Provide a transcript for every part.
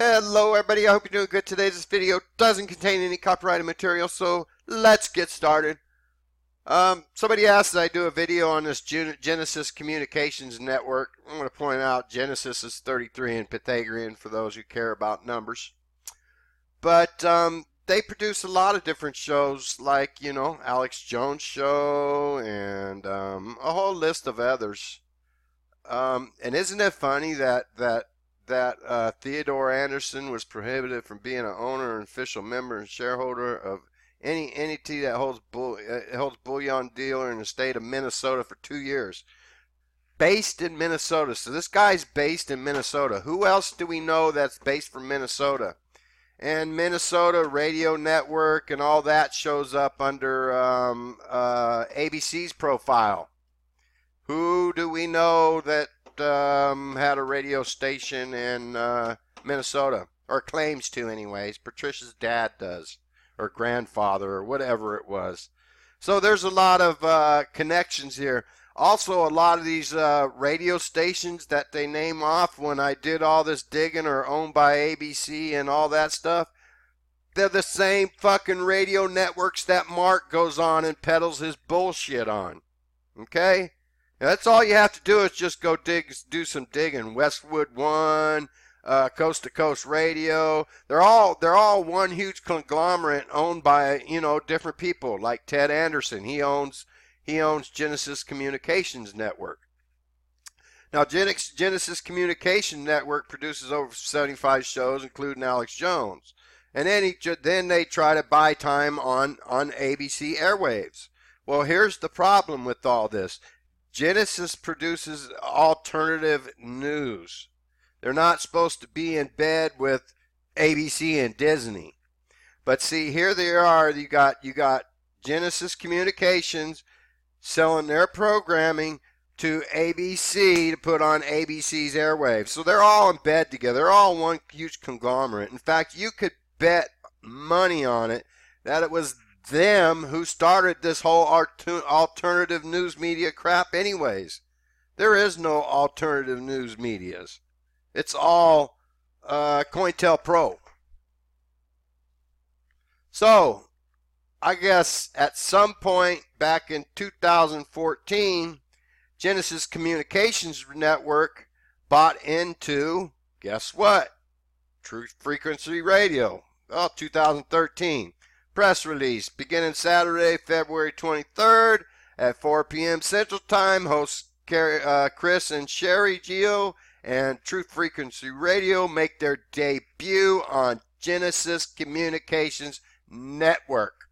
Hello everybody, I hope you're doing good today. This video doesn't contain any copyrighted material, so let's get started. Somebody asked that I do a video on this Genesis Communications Network. I'm going to point out Genesis is 33 in Pythagorean for those who care about numbers. But they produce a lot of different shows like, Alex Jones Show and a whole list of others. And isn't it funny that Theodore Anderson was prohibited from being an owner and official member and shareholder of any entity that holds bullion dealer in the state of Minnesota for 2 years. Based in Minnesota. So this guy's based in Minnesota. Who else do we know that's based from Minnesota? And Minnesota Radio Network and all that shows up under ABC's profile. Who do we know that had a radio station in Minnesota, or claims to anyways? Patricia's dad does, or grandfather, or whatever it was. So there's a lot of connections here. Also, a lot of these radio stations that they name off when I did all this digging are owned by ABC and all that stuff. They're the same fucking radio networks that Mark goes on and peddles his bullshit on. Okay? That's all you have to do is just go do some digging. Westwood One, Coast to Coast Radio. They're all one huge conglomerate owned by, different people. Like Ted Anderson, he owns Genesis Communications Network. Now, Genesis Communication Network produces over 75 shows, including Alex Jones, and then they try to buy time on ABC airwaves. Well, here's the problem with all this. Genesis produces alternative news. They're not supposed to be in bed with ABC and Disney. But see, here they are. You got Genesis Communications selling their programming to ABC to put on ABC's airwaves. So they're all in bed together. They're all one huge conglomerate. In fact, you could bet money on it that it was them who started this whole alternative news media crap anyways. There is no alternative news medias. It's all COINTELPRO. So, I guess at some point back in 2014, Genesis Communications Network bought into, guess what? Truth Frequency Radio. Well, 2013. Press release beginning Saturday, February 23rd at 4 p.m. Central Time. Hosts Chris and Sherry Geo and Truth Frequency Radio make their debut on Genesis Communications Network.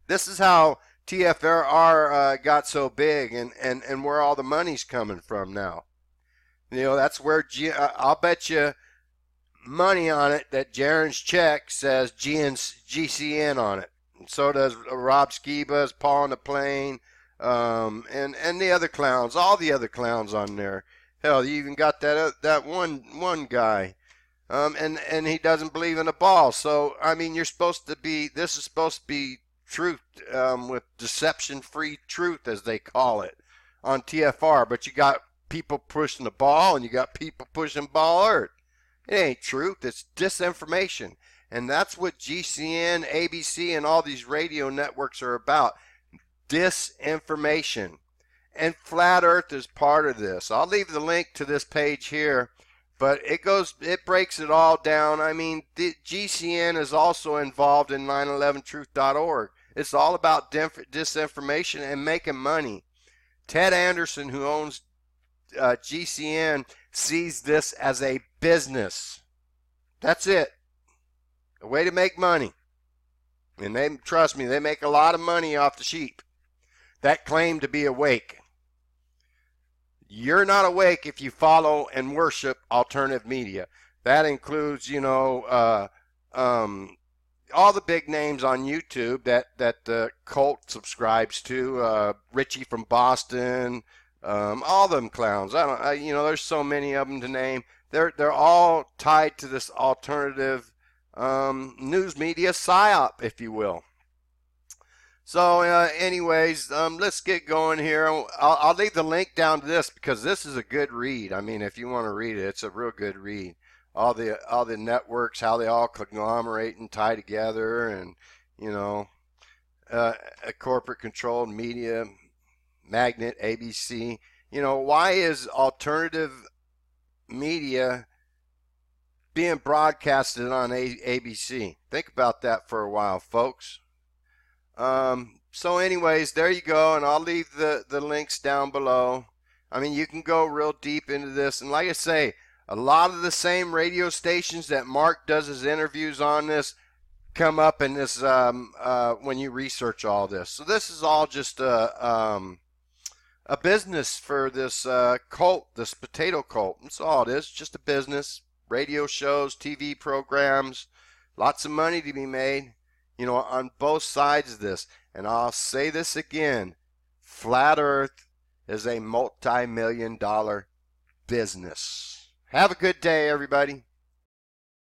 This is how TFRR got so big and where all the money's coming from now. That's where I'll bet you money on it that Jaron's check says GCN on it. And so does Rob Skiba's Paul on the Plane, and the other clowns, all the other clowns on there. Hell, you even got that one guy, and he doesn't believe in a ball. So I mean, this is supposed to be truth, with deception-free truth as they call it on TFR. But you got people pushing the ball, and you got people pushing ball earth. It ain't truth, it's disinformation. And that's what GCN, ABC, and all these radio networks are about. Disinformation. And Flat Earth is part of this. I'll leave the link to this page here, but it breaks it all down. I mean, GCN is also involved in 911truth.org. It's all about disinformation and making money. Ted Anderson, who owns GCN, sees this as a business. That's it. A way to make money. And trust me, they make a lot of money off the sheep that claim to be awake. You're not awake if you follow and worship alternative media. That includes, all the big names on YouTube that the cult subscribes to. Richie from Boston, all them clowns. There's so many of them to name. They're all tied to this alternative news media psyop, if you will. So anyways, let's get going here. I'll leave the link down to this because this is a good read. I mean, if you want to read it, it's a real good read. all the networks, how they all conglomerate and tie together, and you know, a corporate controlled media magnet, ABC. You know, why is alternative media being broadcasted on ABC? Think about that for a while, folks. So anyways, there you go, and I'll leave the links down below. I mean, you can go real deep into this, and like I say, a lot of the same radio stations that Mark does his interviews on this come up in this when you research all this. So this is all just a business for this cult, this potato cult. That's all it is, just a business. Radio shows, TV programs, lots of money to be made, you know, on both sides of this. And I'll say this again, Flat Earth is a multi-million-dollar business. Have a good day, everybody.